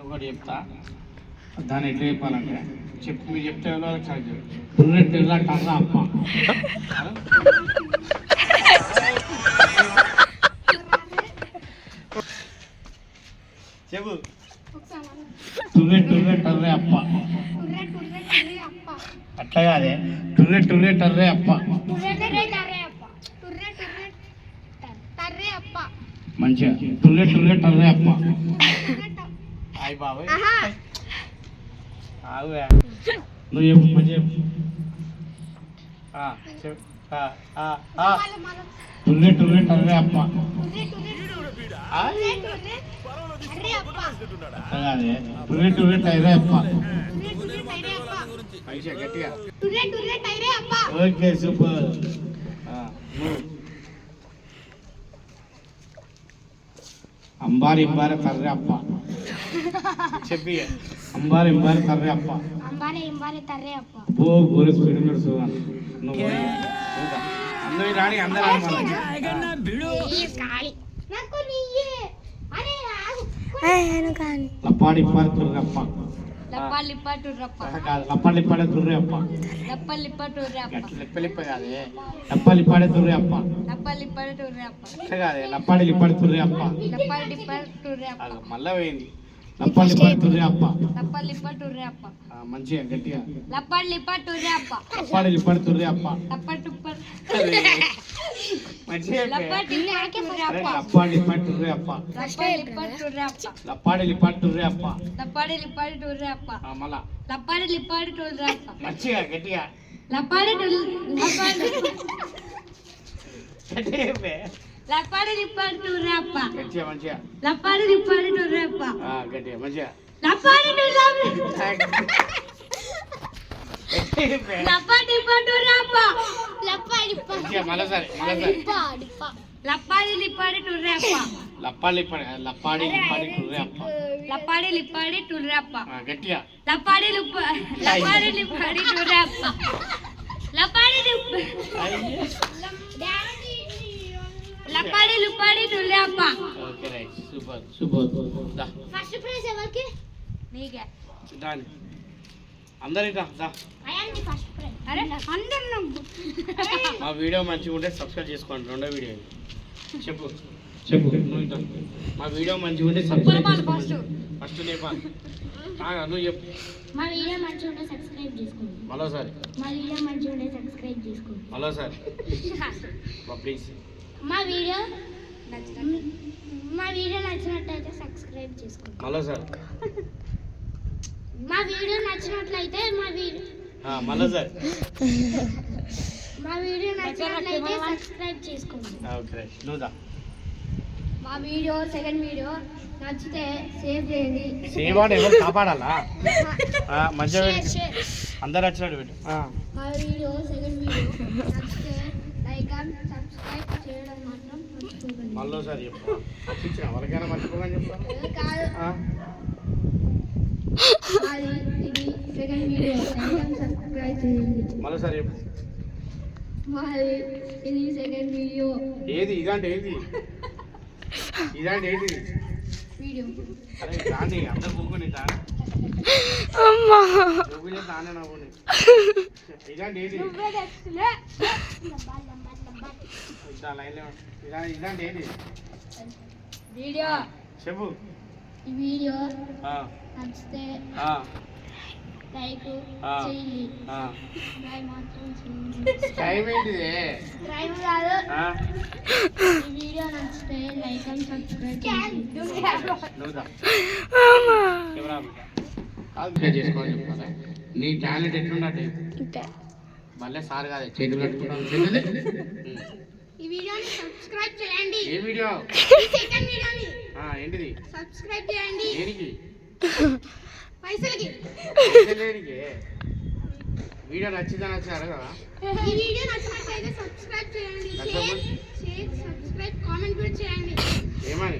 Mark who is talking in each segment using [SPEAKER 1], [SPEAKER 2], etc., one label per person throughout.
[SPEAKER 1] ఒకటి చెప్తా, దాన్ని ఎట్లా చెప్పాలంటే మీరు చెప్తే బుల్లెట్ ఇలా కర్ర అప్ప చెప్పు. టుర్రె టర్రే అప్ప అట్లా కాదే, టుర్రె టర్రే అప్ప మంచిగా టుర్రె టర్రే అప్ప. అయ్యి బాబాయ్ నువ్వు చెప్పు మంచిగా టుర్రె టర్రే అప్ప అదే టుర్రె టైరే అప్ప. మంచిగా గట్టిగా ఓకే సూపర్. అంబారి తర్రే అప్ప చెప్పి అంబారి తర్రే అప్ప గోరి స్పీడ్ నువ్వు అందరూ రాని అందరూ లప్పాడి తుర్రే అప్ప లప్పలిప్పాడే తుర్రే అప్ప లెప్పలిప్ప కాదే లప్పలిప్పాడే తుర్రే అప్ప కాదే లప్పాడి లిప్పాడి తుర్రే అప్ప మళ్ళా పోయింది లప్పలిప్పాడి తుర్రే అప్ప మంచిగా గట్టిగా లప్పాడి లిప్పాడి తుర్రే అప్ప మంచిగా లప్పాడి లిప్పాడి తుర్రే అప్ప లప్పాడి లిప్పాడి తుర్రే అప్ప మళ్ళా మంచిగా గట్టిగా
[SPEAKER 2] లప్పాడి లిప్పాడి టూరే అప్ప
[SPEAKER 1] గట్టిగా మంచిగా
[SPEAKER 2] లప్పాడి లిప్పాడి టూరే అప్ప
[SPEAKER 1] గట్టిగా మంచిగా
[SPEAKER 2] లప్పాడి లప్పాడి టూరే అప్ప
[SPEAKER 1] మళ్ళీసారి
[SPEAKER 2] లప్పాడి లిప్పాడి టూరే అప్ప
[SPEAKER 1] లప్పాడి లిప్పాడి టూరే అప్ప
[SPEAKER 2] లప్పాడి లిప్పాడి టూరే అప్ప
[SPEAKER 1] గట్టిగా
[SPEAKER 2] లప్పాడి లిప్పాడి టూరే అప్ప లప్పాడి లిప్పాడి టూరే అప్ప.
[SPEAKER 1] Okay right super
[SPEAKER 2] first prize ఎవరికి? నీకే.
[SPEAKER 1] దాని అందరికీ దా
[SPEAKER 2] అయ్యండి ఫస్ట్ ప్రైజ్. అరే అందరూ
[SPEAKER 1] మా వీడియో మంచిగా ఉంటే సబ్స్క్రైబ్ చేసుకోండి. రెండో వీడియో చెప్పు మా వీడియో మంచిగా ఉంటే సబ్స్క్రైబ్ చేసుకోండి. ఫస్ట్ నేపాల్ నువ్వు చెప్పు.
[SPEAKER 2] మా వీడియో మంచిగా ఉంటే సబ్స్క్రైబ్ చేసుకోండి.
[SPEAKER 1] మరోసారి
[SPEAKER 2] మా వీడియో మంచిగా ఉంటే సబ్స్క్రైబ్ చేసుకోండి.
[SPEAKER 1] మరోసారి ప్లీజ్.
[SPEAKER 2] మా వీడియో నచ్చినట్లయితే సబ్స్క్రైబ్ చేసుకోండి.
[SPEAKER 1] మరోసారి
[SPEAKER 2] మా వీడియో నచ్చినట్లయితే
[SPEAKER 1] మరోసారి
[SPEAKER 2] మా వీడియో నచ్చినట్లయితే సబ్స్క్రైబ్ చేసుకోండి.
[SPEAKER 1] ఓకే నువ్వు దా.
[SPEAKER 2] మా వీడియో సెకండ్ వీడియో నచ్చితే సేవ్ చేయండి.
[SPEAKER 1] సేవ్ అంటే ఎవరు కాపాడాలా? మంచిగా అందరు వచ్చినట్టు పెట్టు.
[SPEAKER 2] మా వీడియో సెకండ్ వీడియో నచ్చితే లైక్ అండ్ సబ్స్క్రైబ్ చేయడం మాత్రం మర్చిపోకండి.
[SPEAKER 1] మళ్ళీసారి చెప్పు. ఇచ్చిన ఎవరికైనా మర్చిపోకని చెప్పు.
[SPEAKER 2] కాదు ఇది second video like and subscribe చేయండి.
[SPEAKER 1] మళ్ళీసారి చెప్పు.
[SPEAKER 2] ఇది సెకండ్ వీడియో.
[SPEAKER 1] ఏది ఇదంటే ఏది
[SPEAKER 2] వీడియో?
[SPEAKER 1] అరే దాన్ని అందరు కూకుని దాని దానే నవ్వుని ఇదంటే ఏది ఇదంటే ఏది
[SPEAKER 2] వీడియో
[SPEAKER 1] చెప్పు.
[SPEAKER 2] ఈ వీడియో నచ్చితే లైక్ చేయండి.
[SPEAKER 1] టైం ఏంటిది?
[SPEAKER 2] టైం కాదు. ఈ వీడియో నచ్చితే లైక్ అండ్ సబ్స్క్రైబ్ చేయండి.
[SPEAKER 1] చేసుకోవాలి చెప్పాలి. నీ టాలెంట్ ఎట్లున్నట్టు మళ్ళీ సార్ కాదు చేతులు కట్టుకుంటాను.
[SPEAKER 2] ఈ వీడియోని సబ్స్క్రైబ్ చేయండి.
[SPEAKER 1] ఏ వీడియో?
[SPEAKER 2] సెకండ్ వీడియోని
[SPEAKER 1] ఏంటిది?
[SPEAKER 2] సబ్స్క్రైబ్ చేయండి.
[SPEAKER 1] దేనికి?
[SPEAKER 2] పైసలకి.
[SPEAKER 1] వీడియో నచ్చిందా అడగదా?
[SPEAKER 2] ఈ వీడియో నచ్చినట్లయితే సబ్స్క్రైబ్ చేయండి. షేర్ సబ్స్క్రైబ్ కామెంట్ కూడా చేయండి.
[SPEAKER 1] ఏమని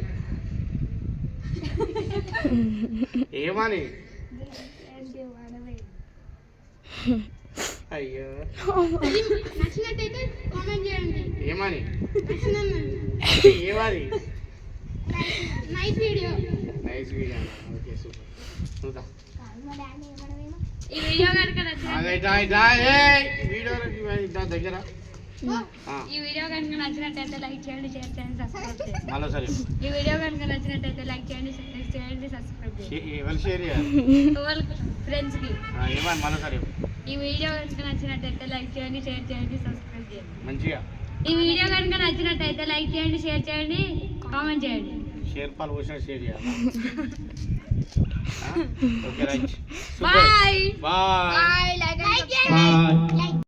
[SPEAKER 1] అయ్యో
[SPEAKER 2] నచ్చినట్లయితే కామెంట్ చేయండి.
[SPEAKER 1] ఏమని
[SPEAKER 2] ఏమని?
[SPEAKER 1] ఏమని?
[SPEAKER 2] Nice video.
[SPEAKER 1] Okay super. చూద్దా
[SPEAKER 2] మా డాడీ ఏమడవేమో
[SPEAKER 3] ఈ వీడియో కనుక నచ్చినట్లయితే
[SPEAKER 1] వీడియో దగ్గర
[SPEAKER 3] ఈ వీడియో కనుక నచ్చినట్టయితే లైక్ చేయండి, షేర్ చేయండి, సబ్స్క్రైబ్ చేయండి.
[SPEAKER 1] మళ్ళీ సరే
[SPEAKER 3] ఈ వీడియో కనుక నచ్చినట్టయితే లైక్ చేయండి, షేర్ చేయండి, సబ్స్క్రైబ్ చేయండి.
[SPEAKER 1] ఎవరు షేర్ చేయాలి
[SPEAKER 3] ఫ్రెండ్స్ కి
[SPEAKER 1] ఏమని మళ్ళీ సరే
[SPEAKER 3] ఈ వీడియో కనుక నచ్చినట్టయితే లైక్ చేయండి, షేర్ చేయండి, సబ్స్క్రైబ్ చేయండి.
[SPEAKER 1] మంచిగా
[SPEAKER 3] ఈ వీడియో కనుక నచ్చినట్టయితే లైక్ చేయండి, షేర్ చేయండి, కామెంట్ చేయండి.
[SPEAKER 1] షేర్ పాలు పోసిన షేర్ చేయాలి okay right
[SPEAKER 3] bye
[SPEAKER 1] bye
[SPEAKER 2] like